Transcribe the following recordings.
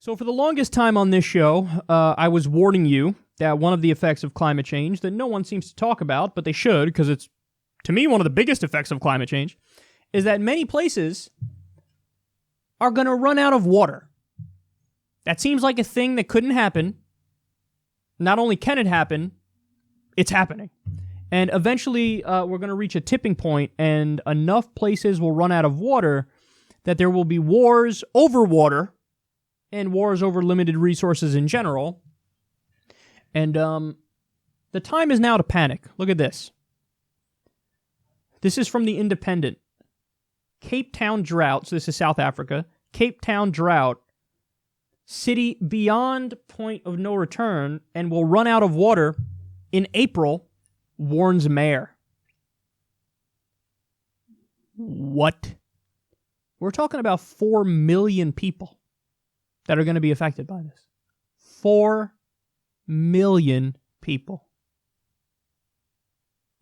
So for the longest time on this show, I was warning you that one of the effects of climate change that no one seems to talk about, but they should, because it's, to me, one of the biggest effects of climate change, is that many places are going to run out of water. That seems like a thing that couldn't happen. Not only can it happen, it's happening. And eventually, we're going to reach a tipping point, and enough places will run out of water that there will be wars over water, and wars over limited resources in general. And the time is now to panic. Look at this. This is from The Independent. Cape Town drought, so this is South Africa. Cape Town drought, city beyond point of no return and will run out of water in April, warns mayor. What? We're talking about 4 million people that are going to be affected by this. 4 million people.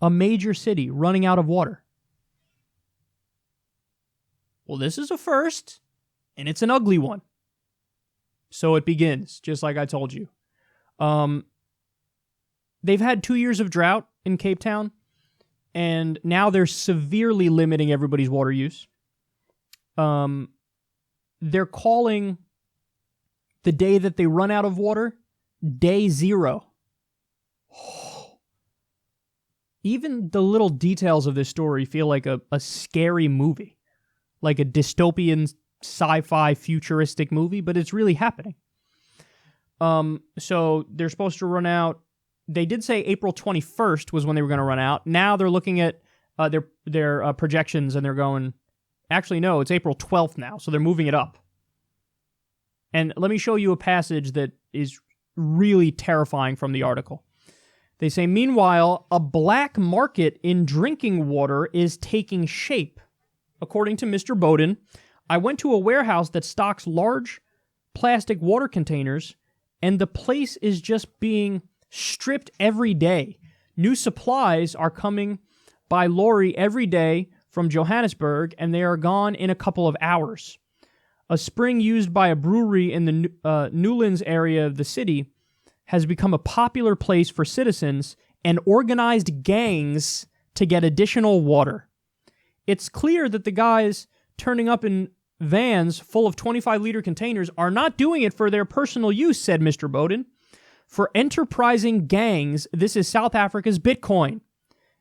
A major city running out of water. Well, this is a first, and it's an ugly one. So it begins, just like I told you. They've had 2 years of drought in Cape Town, and now they're severely limiting everybody's water use. They're calling the day that they run out of water, day zero. Even the little details of this story feel like a scary movie. Like a dystopian sci-fi futuristic movie, but it's really happening. So they're supposed to run out. They did say April 21st was when they were going to run out. Now they're looking at their projections and they're going, actually no, it's April 12th now, so they're moving it up. And let me show you a passage that is really terrifying from the article. They say, meanwhile, a black market in drinking water is taking shape. According to Mr. Bowden, I went to a warehouse that stocks large plastic water containers, and the place is just being stripped every day. New supplies are coming by lorry every day from Johannesburg, and they are gone in a couple of hours. A spring used by a brewery in the Newlands area of the city has become a popular place for citizens and organized gangs to get additional water. It's clear that the guys turning up in vans full of 25-liter containers are not doing it for their personal use, said Mr. Bowden. For enterprising gangs, this is South Africa's Bitcoin.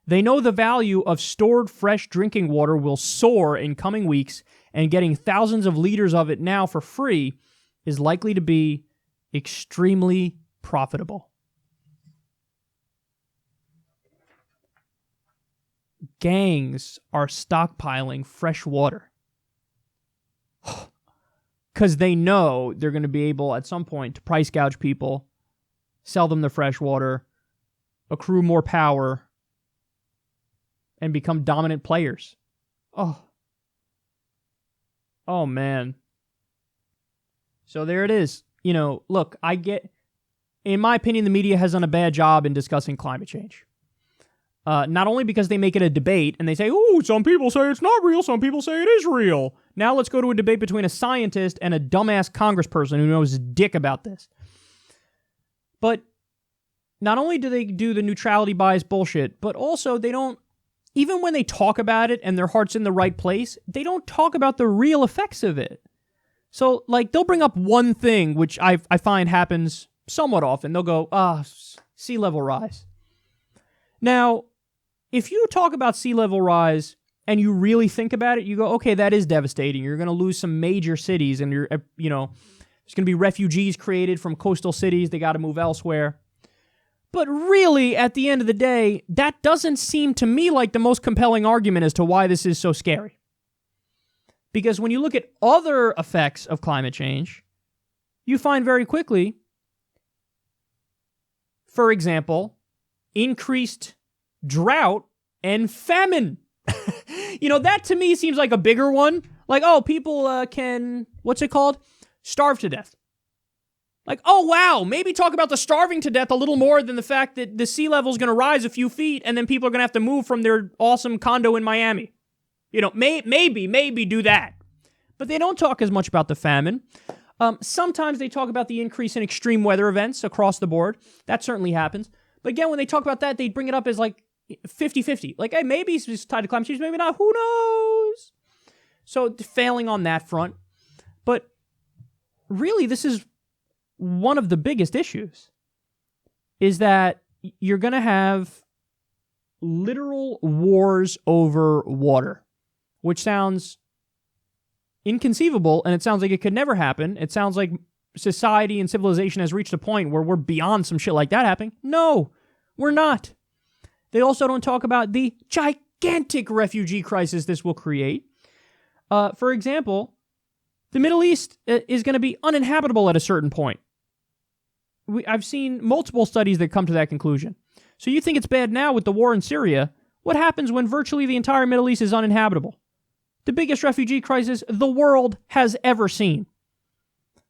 They know the value of stored fresh drinking water will soar in coming weeks, and getting thousands of liters of it now for free is likely to be extremely profitable. Gangs are stockpiling fresh water because they know they're going to be able at some point to price gouge people, sell them the fresh water, accrue more power, and become dominant players. Oh, man. So there it is. You know, look, in my opinion, the media has done a bad job in discussing climate change. Not only because they make it a debate, and they say, ooh, some people say it's not real, some people say it is real. Now let's go to a debate between a scientist and a dumbass congressperson who knows his dick about this. But not only do they do the neutrality bias bullshit, but also they don't, even when they talk about it and their heart's in the right place, they don't talk about the real effects of it. So, like, they'll bring up one thing, which I find happens somewhat often. They'll go, sea level rise. Now, if you talk about sea level rise and you really think about it, you go, okay, that is devastating. You're going to lose some major cities, and there's going to be refugees created from coastal cities. They got to move elsewhere. But really, at the end of the day, that doesn't seem to me like the most compelling argument as to why this is so scary. Because when you look at other effects of climate change, you find very quickly, for example, increased drought and famine. That to me seems like a bigger one. Like, people can, starve to death. Like, oh, wow, maybe talk about the starving to death a little more than the fact that the sea level is going to rise a few feet and then people are going to have to move from their awesome condo in Miami. Maybe do that. But they don't talk as much about the famine. Sometimes they talk about the increase in extreme weather events across the board. That certainly happens. But again, when they talk about that, they bring it up as like 50-50. Like, hey, maybe it's just tied to climate change, maybe not. Who knows? So failing on that front. But really, this is one of the biggest issues, is that you're going to have literal wars over water, which sounds inconceivable, and it sounds like it could never happen. It sounds like society and civilization has reached a point where we're beyond some shit like that happening. No, we're not. They also don't talk about the gigantic refugee crisis this will create. For example, the Middle East is going to be uninhabitable at a certain point. I've seen multiple studies that come to that conclusion. So you think it's bad now with the war in Syria? What happens when virtually the entire Middle East is uninhabitable? The biggest refugee crisis the world has ever seen.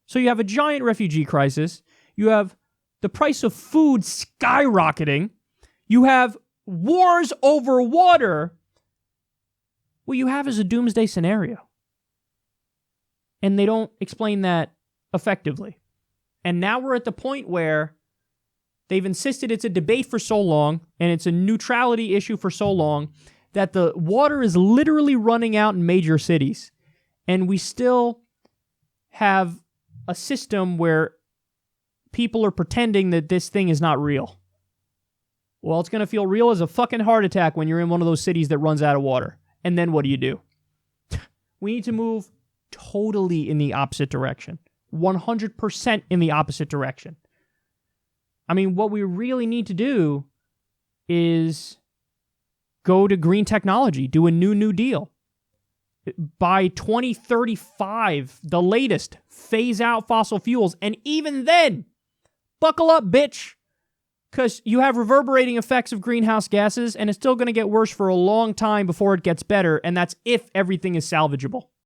So you have a giant refugee crisis. You have the price of food skyrocketing. You have wars over water. What you have is a doomsday scenario. And they don't explain that effectively. And now we're at the point where they've insisted it's a debate for so long, and it's a neutrality issue for so long, that the water is literally running out in major cities. And we still have a system where people are pretending that this thing is not real. Well, it's going to feel real as a fucking heart attack when you're in one of those cities that runs out of water. And then what do? We need to move totally in the opposite direction. 100% in the opposite direction. I mean, what we really need to do is go to green technology, do a New Deal. By 2035, the latest, phase out fossil fuels. And even then, buckle up, bitch, because you have reverberating effects of greenhouse gases, and it's still going to get worse for a long time before it gets better, and that's if everything is salvageable.